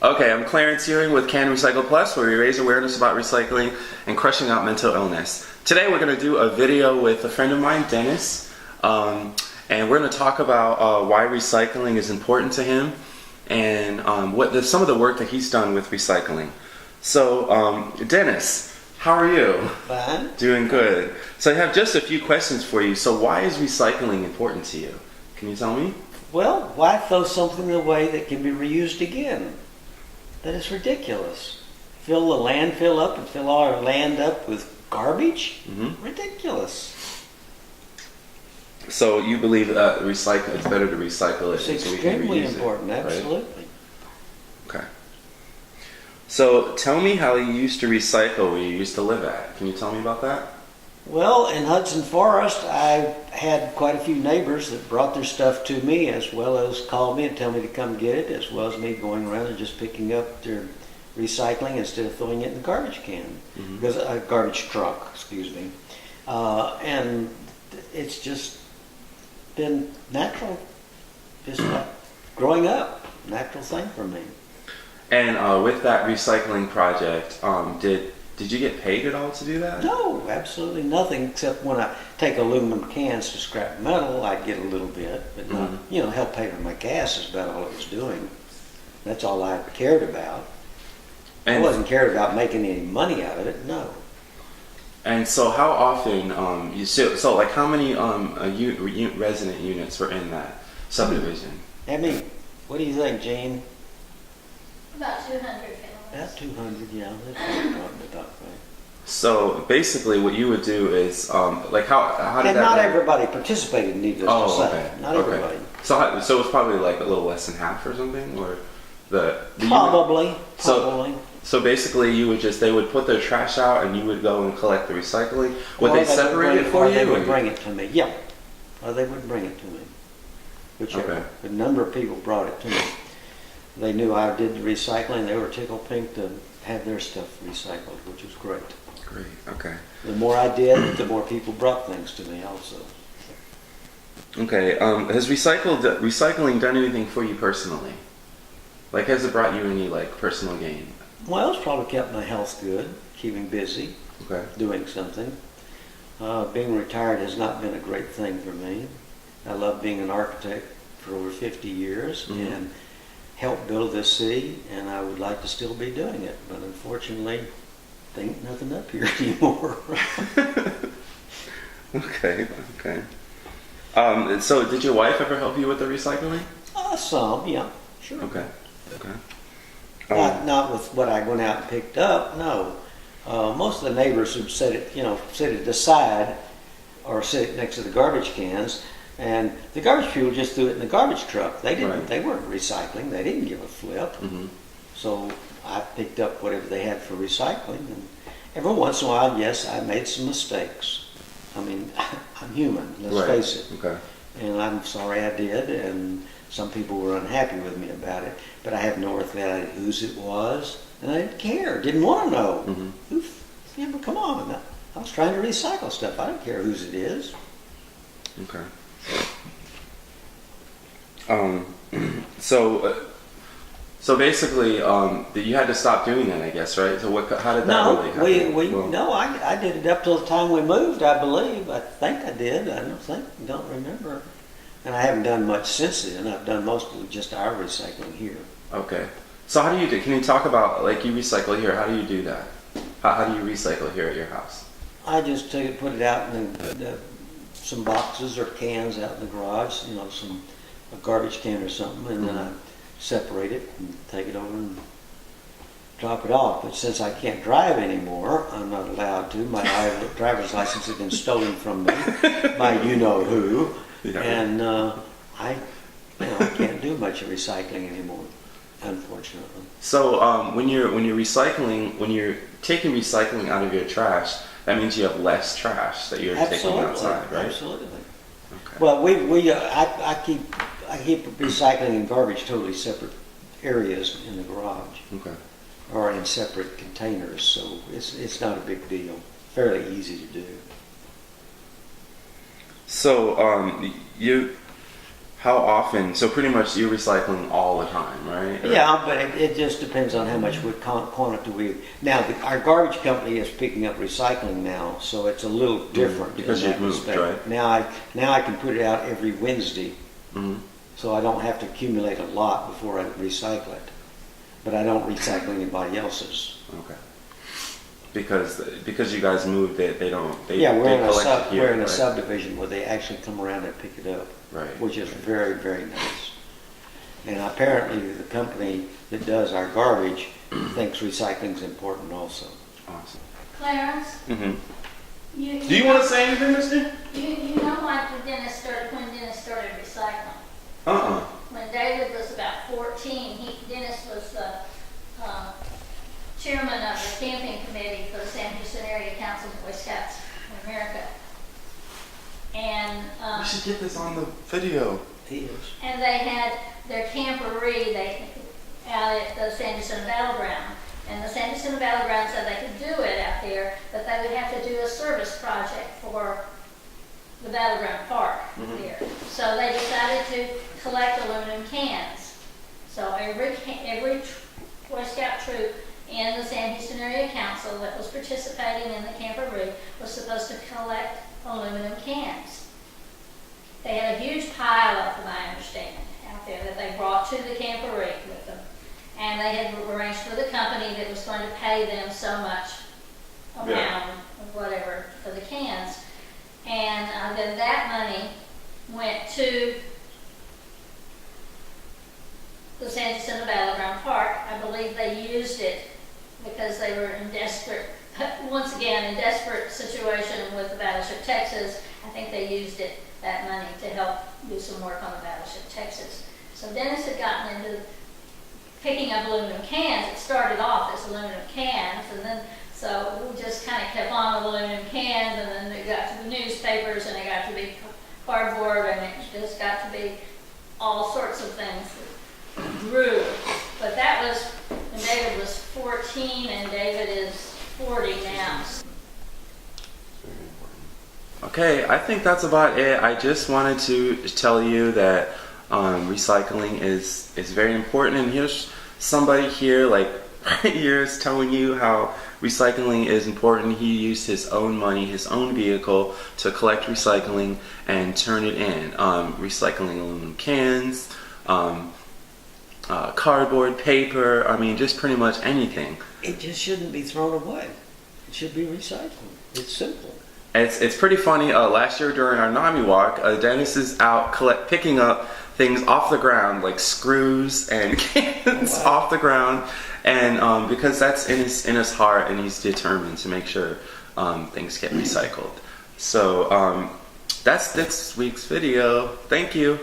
Okay, I'm Clarence Ewing with Can Recycle Plus, where we raise awareness about recycling and crushing out mental illness. Today we're going to do a video with a friend of mine, Dennis, and we're going to talk about why recycling is important to him and some of the work that he's done with recycling. So, Dennis, how are you? Fine. Doing good. So I have just a few questions for you. So why is recycling important to you? Can you tell me? Well, why throw something away that can be reused again? That is ridiculous. Fill the landfill up and fill our land up with garbage? Mm-hmm. Ridiculous. So you believe that it's better to recycle it It's so we can extremely reuse important, it, right? absolutely. Okay. So tell me how you used to recycle where you used to live at. Can you tell me about that? Well, in Hudson Forest, I had quite a few neighbors that brought their stuff to me, as well as called me and tell me to come get it, as well as me going around and just picking up their recycling instead of throwing it in the garbage can, because a garbage truck, excuse me. And it's just been natural, just like growing up, natural thing for me. And with that recycling project, did you get paid at all to do that? No, absolutely nothing, except when I take aluminum cans to scrap metal, I get a little bit, but not, help pay for my gas is about all it was doing. That's all I cared about. I wasn't cared about making any money out of it, no. And so how often, like how many resident units were in that subdivision? I mean, what do you think, Gene? About 200 families. About 200, yeah, that's what I'm talking about, right? So basically what you would do is, like how did And that not work? everybody participated, needless to say. Okay. Not everybody. So it was probably like a little less than half or something, or the Probably. So basically, they would put their trash out, and you would go and collect the recycling. Would they separate it for you? They would bring it to me. Yeah, or they would bring it to me. Whichever. Okay. A number of people brought it to me. They knew I did the recycling. They were tickled pink to have their stuff recycled, which was great. Great. Okay. The more I did, the more people brought things to me also. Okay. Has recycling done anything for you personally? Like, has it brought you any personal gain? Well, it's probably kept my health good, keeping busy, Okay. doing something. Being retired has not been a great thing for me. I love being an architect for over 50 years and helped build this city, and I would like to still be doing it, but unfortunately, there ain't nothing up here anymore. Okay. So did your wife ever help you with the recycling? Some, yeah, sure. Okay. Not with what I went out and picked up, no. Most of the neighbors would set it aside or sit it next to the garbage cans, and the garbage people just threw it in the garbage truck. They didn't. Right. They weren't recycling. They didn't give a flip. Mm-hmm. So I picked up whatever they had for recycling, and every once in a while, yes, I made some mistakes. I mean, I'm human. Let's face it. Okay. And I'm sorry I did, and some people were unhappy with me about it, but I have no idea whose it was, and I didn't care, didn't want to know. Mm-hmm. Come on, I was trying to recycle stuff. I don't care whose it is. Okay. So basically, you had to stop doing that, I guess, right? So how did that really happen? No, I did it up till the time we moved, I believe. I think I did. I don't remember. And I haven't done much since then. I've done mostly just our recycling here. Okay. So how do you do? Can you talk about you recycle here? How do you do that? How do you recycle here at your house? I just put it out in some boxes or cans out in the garage. A garbage can or something, and then I separate it and take it over and drop it off. But since I can't drive anymore, I'm not allowed to. My driver's license has been stolen from me by you-know-who. Yeah. And I can't do much of recycling anymore, unfortunately. So when you're taking recycling out of your trash, that means you have less trash that you're taking outside, right? Absolutely. Okay. Well, I keep recycling and garbage totally separate areas in the garage. Okay. Or in separate containers, so it's not a big deal. Fairly easy to do. So how often? So pretty much you're recycling all the time, right? Or- Yeah, but it just depends on how much quantity we. Now, our garbage company is picking up recycling now, so it's a little different because in you've that moved, respect. right? Now I can put it out every Wednesday, Mhm. so I don't have to accumulate a lot before I recycle it. But I don't recycle anybody else's. Okay. Because you guys moved it, they don't. They, Yeah, they collect it here, we're in a right? subdivision where they actually come around and pick it up, Right. which is very, very nice. And apparently the company that does our garbage thinks recycling's important also. Awesome. Clarence, Mm-hmm. you. Do you want to say anything, Mister? You know like when Dennis started recycling. Uh-uh. When David was about 14, Dennis was the chairman of the camping committee for the San Houston Area Council of Boy Scouts of America. And We should get this on the video. He is. and they had their camporee out at the San Jacinto Battleground. And the San Jacinto Battleground said they could do it out there, but they would have to do a service project for the Battleground Park there. So they decided to collect aluminum cans. So every Boy Scout troop in the San Houston Area Council that was participating in the camporee was supposed to collect aluminum cans. They had a huge pile of them, I understand, out there that they brought to the camporee with them. And they had arranged for the company that was going to pay them so much amount of whatever for the cans. And then that money went to the San Jacinto Battleground Park. I believe they used it because they were in once again, in desperate situation with the Battleship Texas. I think they used that money to help do some work on the Battleship Texas. So Dennis had gotten into picking up aluminum cans. It started off as aluminum cans, and then so we just kind of kept on with aluminum cans, and then it got to the newspapers, and it got to be cardboard, and it just got to be all sorts of things that grew. But that was when David was 14, and David is 40 now. Okay, I think that's about it. I just wanted to tell you that recycling is very important, and here's somebody here, like right here, is telling you how recycling is important. He used his own money, his own vehicle, to collect recycling and turn it in. Recycling aluminum cans, cardboard, paper, I mean, just pretty much anything. It just shouldn't be thrown away. It should be recycled. It's simple. It's pretty funny. Last year during our NAMI walk, Dennis is out picking up things off the ground, like screws and cans off the ground, and because that's in his heart, and he's determined to make sure things get recycled. So that's this week's video. Thank you.